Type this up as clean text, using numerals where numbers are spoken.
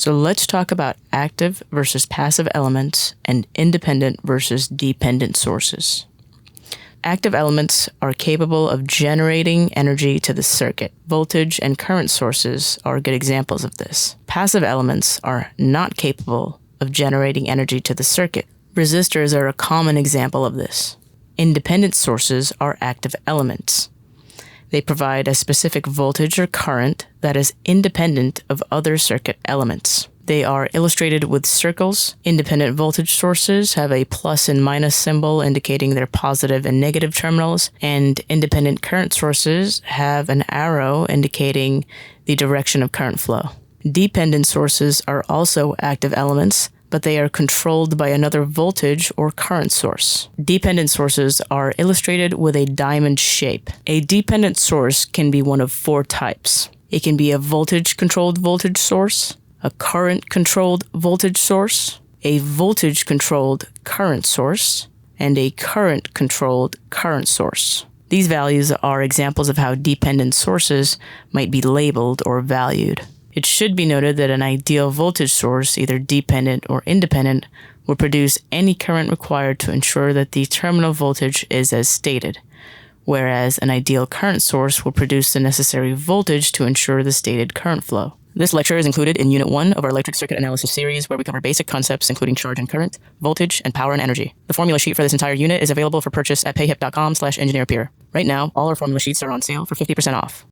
So let's talk about active versus passive elements and independent versus dependent sources. Active elements are capable of generating energy to the circuit. Voltage and current sources are good examples of this. Passive elements are not capable of generating energy to the circuit. Resistors are a common example of this. Independent sources are active elements. They provide a specific voltage or current that is independent of other circuit elements. They are illustrated with circles. Independent voltage sources have a plus and minus symbol indicating their positive and negative terminals, and independent current sources have an arrow indicating the direction of current flow. Dependent sources are also active elements, but they are controlled by another voltage or current source. Dependent sources are illustrated with a diamond shape. A dependent source can be one of four types. It can be a voltage-controlled voltage source, a current-controlled voltage source, a voltage-controlled current source, and a current-controlled current source. These values are examples of how dependent sources might be labeled or valued. It should be noted that an ideal voltage source, either dependent or independent, will produce any current required to ensure that the terminal voltage is as stated, whereas an ideal current source will produce the necessary voltage to ensure the stated current flow. This lecture is included in Unit 1 of our Electric Circuit Analysis series, where we cover basic concepts including charge and current, voltage, and power and energy. The formula sheet for this entire unit is available for purchase at payhip.com/EngineerPeer. Right now, all our formula sheets are on sale for 50% off.